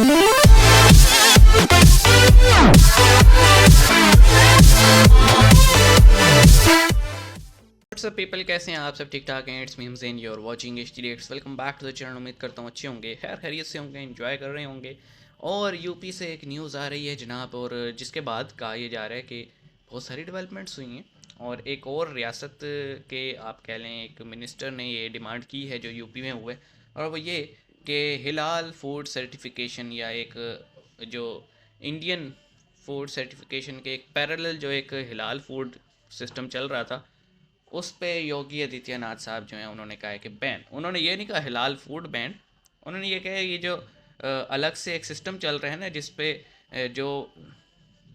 WhatsApp people, कैसे हैं आप सब? ठीक ठाक हैं? It's me Hussain, you are watching HTX। Welcome back to the channel. उम्मीद करता हूँ अच्छे होंगे, खैर खैरियत से होंगे, एंजॉय कर रहे होंगे। और यूपी से एक न्यूज़ आ रही है जनाब, और जिसके बाद कहा यह जा रहा है कि बहुत सारी डेवलपमेंट्स हुई हैं। और एक और रियासत के आप कह लें एक मिनिस्टर ने ये डिमांड की है जो यूपी में हुए, और वो ये कि हिलाल फूड सर्टिफिकेशन या एक जो इंडियन फूड सर्टिफिकेशन के एक पैरेलल जो एक हिलाल फूड सिस्टम चल रहा था, उस पे योगी आदित्यनाथ साहब जो हैं उन्होंने कहा है कि बैन। उन्होंने ये नहीं कहा हिलाल फूड बैन, उन्होंने ये कहा ये जो अलग से एक सिस्टम चल रहा है ना, जिस पे जो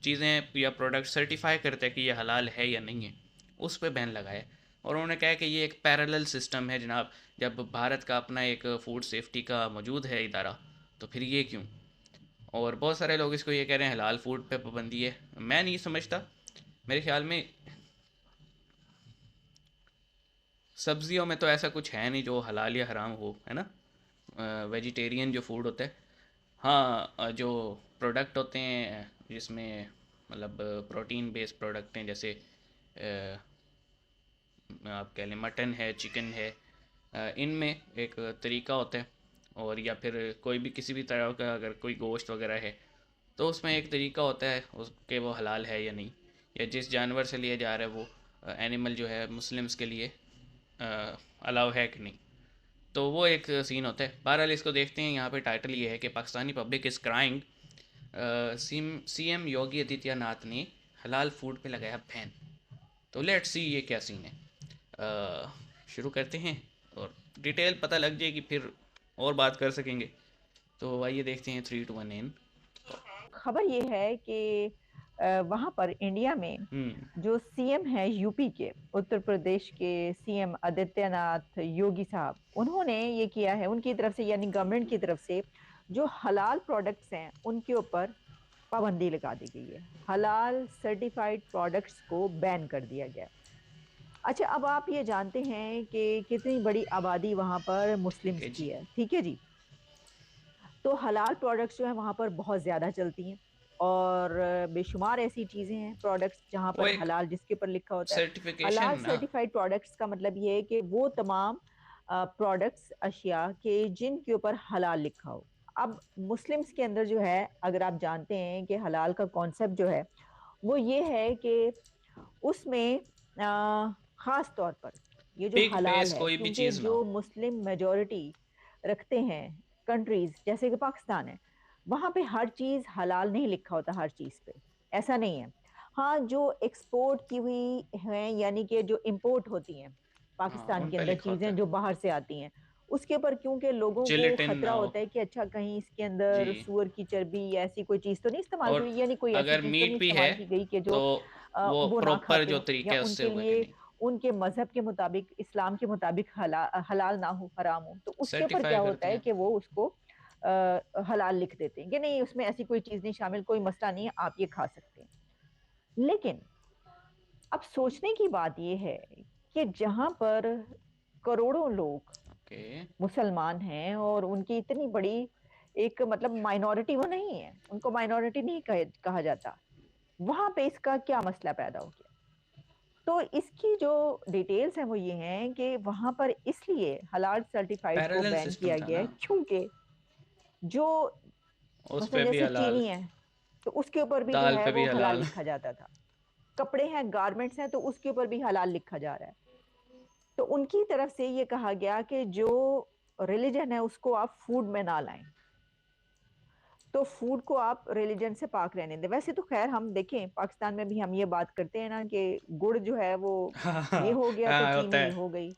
चीज़ें या प्रोडक्ट सर्टिफाई करते हैं कि ये हलाल है या नहीं है, उस पे बैन लगाया। और उन्होंने कहा कि ये एक पैरेलल सिस्टम है जनाब। जब भारत का अपना एक फूड सेफ्टी का मौजूद है इदारा, तो फिर ये क्यों? और बहुत सारे लोग इसको ये कह रहे हैं हलाल फूड पे पाबंदी है। मैं नहीं समझता, मेरे ख्याल में सब्जियों में तो ऐसा कुछ है नहीं जो हलाल या हराम हो, है ना। वेजिटेरियन जो फूड होता है, हाँ, जो प्रोडक्ट होते हैं जिसमें मतलब प्रोटीन बेस्ड प्रोडक्ट हैं, जैसे आप कह लें मटन है, चिकन है, इनमें एक तरीका होता है। और या फिर कोई भी किसी भी तरह का अगर कोई गोश्त वगैरह है, तो उसमें एक तरीका होता है उसके वो हलाल है या नहीं, या जिस जानवर से लिया जा रहा है वो एनिमल जो है मुस्लिम्स के लिए अलाउ है कि नहीं। तो वो एक सीन होता है। बहरहाल इसको देखते हैं। यहाँ पे टाइटल ये है कि Pakistani public is crying, CM Yogi Adityanath ने हलाल फूड पे लगाया बैन। तो लेट्स सी ये क्या सीन है। शुरू करते हैं और डिटेल पता लग जाएगी, फिर और बात कर सकेंगे। तो आइए देखते हैं 3 2 1 इन। खबर ये है कि वहां पर इंडिया में हम्म। जो सीएम है यूपी के, उत्तर प्रदेश के सीएम आदित्यनाथ योगी साहब, उन्होंने ये किया है उनकी तरफ से, यानी गवर्नमेंट की तरफ से जो हलाल प्रोडक्ट्स हैं उनके ऊपर पाबंदी लगा दी गई है। हलाल सर्टिफाइड प्रोडक्ट्स को बैन कर दिया गया है। अच्छा, अब आप ये जानते हैं कि कितनी बड़ी आबादी वहां पर मुस्लिम्स ओके की जी। है, ठीक है जी। तो हलाल प्रोडक्ट्स जो है वहां पर बहुत ज्यादा चलती हैं, और बेशुमार ऐसी चीजें हैं, प्रोडक्ट्स जहां वो पर एक हलाल जिसके ऊपर लिखा होता है। सर्टिफिकेशन हलाल ना। सर्टिफाइड प्रोडक्ट्स का मतलब ये है कि वो तमाम प्रोडक्ट्स, अशिया के जिनके ऊपर हलाल लिखा हो। अब मुस्लिम्स के अंदर जो है, अगर आप जानते हैं कि हलाल का कॉन्सेप्ट जो है वो ये है कि उसमें खास तौर पर ये जो पिग हलाल फेस है, कोई भी क्योंकि चीज़ ना जो हो। मुस्लिम मेजोरिटी रखते हैं कंट्रीज जैसे कि पाकिस्तान है, वहां पे हर चीज हलाल नहीं लिखा होता हर चीज पे, ऐसा नहीं है। हाँ, जो एक्सपोर्ट की हुई है, यानी कि जो इंपोर्ट होती हैं हाँ, पाकिस्तान उन के पे अंदर लिखा होता चीजें है जो बाहर से आती हैं, उसके ऊपर क्योंकि लोगों को जिलेटिन ना खतरा हो। होता है कि अच्छा कहीं इसके जी। अंदर सुअर की चर्बी या ऐसी कोई चीज तो नहीं इस्तेमाल की और हुई, यानी कोई ऐसी अगर चीज तो नहीं मीट भी है इस्तेमाल की गई कि तो जो वो वो ना प्रॉपर खाते जो हो, तरीका या है उससे उनके हुआ कि लिए नहीं। उनके मजहब के मुताबिक, इस्लाम के मुताबिक हलाल ना हो, हराम हो, तो उसके ऊपर सर्टिफाई क्या कर होता है दिया। कि वो उसको हलाल लिख देते हैं कि नहीं, उसमें ऐसी कोई चीज नहीं शामिल, कोई मसला नहीं है, आप ये खा सकते हैं। लेकिन अब सोचने की बात यह है कि जहां पर करोड़ों लोग ओके। मुसलमान हैं और उनकी इतनी बड़ी एक मतलब माइनॉरिटी वो नहीं है, उनको माइनॉरिटी नहीं कहा जाता, वहां पे इसका क्या मसला पैदा हो गया? तो इसकी जो डिटेल्स हैं वो ये हैं कि वहां पर इसलिए हलाल सर्टिफाइड को पैरेलल बैन सिस्टम किया था गया ना, है क्योंकि जो उस मसलन पे भी जैसे हलाल। चीनी है, तो उसके ऊपर भी जो दाल है पे भी वो हलाल हलाल। लिखा जाता था। कपड़े हैं, गारमेंट्स हैं, तो उसके ऊपर भी हलाल लिखा जा रहा है। तो उनकी तरफ से ये कहा गया कि जो रिलीजन है उसको आप फूड में ना लाएं, तो फूड को आप रिलीजन से पाक रहने दें। वैसे तो खैर हम देखें पाकिस्तान में भी हम ये बात करते हैं ना कि गुड़ जो है वो हाँ ये हाँ हो गया तो हाँ, होता चीनी ये है। हो गई,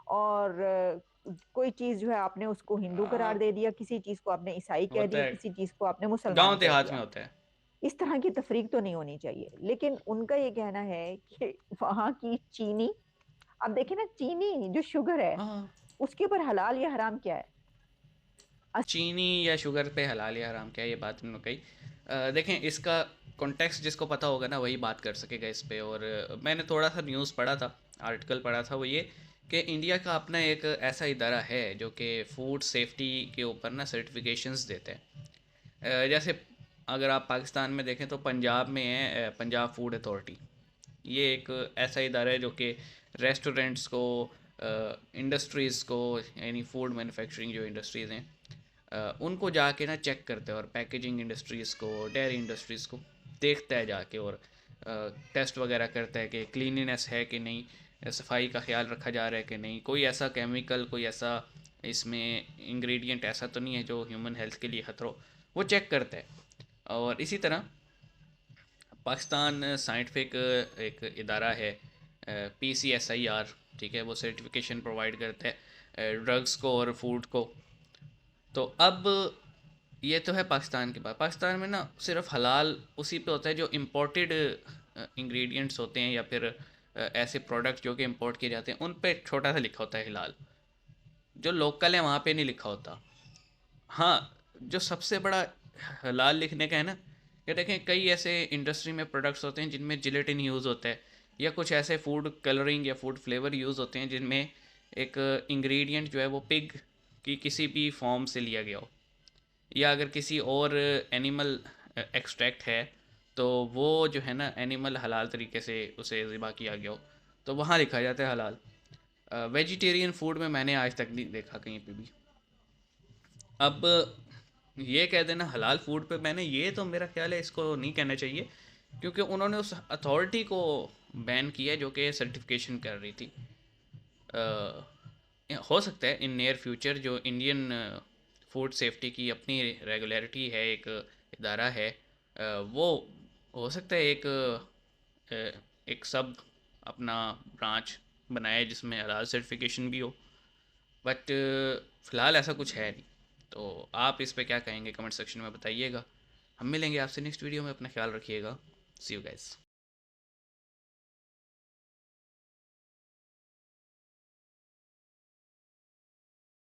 और कोई चीज जो है आपने उसको हिंदू करार हाँ, दे दिया, किसी चीज को आपने ईसाई कह होता दिया, है। किसी चीज को आपने मुसलमान गांव कह देहात में दिया। होता है। इस तरह की तफरीक तो नहीं होनी चाहिए, लेकिन उनका ये कहना है कि वहां की चीनी, अब देखें ना, चीनी जो शुगर है हाँ, उसके ऊपर हलाल या हराम क्या है? चीनी या शुगर पे हलाल या हराम क्या है, ये बात मैंने कही। देखें इसका कॉन्टेक्स्ट जिसको पता होगा ना वही बात कर सकेगा इस पे। और मैंने थोड़ा सा न्यूज़ पढ़ा था, आर्टिकल पढ़ा था, वो ये कि इंडिया का अपना एक ऐसा इदारा है जो कि फूड सेफ्टी के ऊपर ना सर्टिफिकेशंस देता है। जैसे अगर आप पाकिस्तान में देखें तो पंजाब में है पंजाब फूड अथॉरिटी। ये एक ऐसा इदारा है जो कि रेस्टोरेंट्स को, इंडस्ट्रीज़ को, यानी फूड मैन्युफैक्चरिंग जो इंडस्ट्रीज़ हैं उनको जाके ना चेक करता है, और पैकेजिंग इंडस्ट्रीज़ को, डेयरी इंडस्ट्रीज़ को देखता है जाके, और टेस्ट वगैरह करता है कि क्लीनिनेस है कि नहीं, सफाई का ख्याल रखा जा रहा है कि नहीं, कोई ऐसा केमिकल, कोई ऐसा इसमें इंग्रेडिएंट ऐसा तो नहीं है जो ह्यूमन हेल्थ के लिए ख़तरा हो, वो चेक करता है। और इसी तरह पाकिस्तान साइंटिफिक एक इदारा है, PCSIR, ठीक है, वो सर्टिफिकेशन प्रोवाइड करता है ड्रग्स को और फूड को। तो अब ये तो है पाकिस्तान के बाद। पाकिस्तान में ना सिर्फ हलाल उसी पे होता है जो इम्पोर्टेड इंग्रेडिएंट्स होते हैं, या फिर ऐसे प्रोडक्ट्स जो कि इंपोर्ट किए जाते हैं उन पे छोटा सा लिखा होता है हिलाल। जो लोकल है वहाँ पे नहीं लिखा होता। हाँ, जो सबसे बड़ा हलाल लिखने का है ना, कि देखें कई ऐसे इंडस्ट्री में प्रोडक्ट्स होते हैं जिनमें जिलेटिन यूज़ होता है, या कुछ ऐसे फूड कलरिंग या फूड फ्लेवर यूज़ होते हैं जिनमें एक इंग्रेडिएंट जो है वो पिग की किसी भी फॉर्म से लिया गया हो, या अगर किसी और एनिमल एक्सट्रैक्ट है तो वो जो है ना एनिमल हलाल तरीके से उसे ज़िबा किया गया हो, तो वहाँ लिखा जाता है हलाल। वेजिटेरियन फूड में मैंने आज तक नहीं देखा कहीं पे भी। अब ये कह देना हलाल फूड पे, मैंने ये तो मेरा ख्याल है इसको नहीं कहना चाहिए, क्योंकि उन्होंने उस अथॉरिटी को बैन किया जो कि सर्टिफिकेशन कर रही थी। हो सकता है इन नियर फ्यूचर जो इंडियन फूड सेफ्टी की अपनी रेगुलरिटी है, एक इदारा है, वो हो सकता है एक सब अपना ब्रांच बनाए जिसमें हलाल सर्टिफिकेशन भी हो, बट फ़िलहाल ऐसा कुछ है नहीं। तो आप इस पे क्या कहेंगे, कमेंट सेक्शन में बताइएगा। हम मिलेंगे आपसे नेक्स्ट वीडियो में, अपना ख्याल रखिएगा। सी यू गाइस।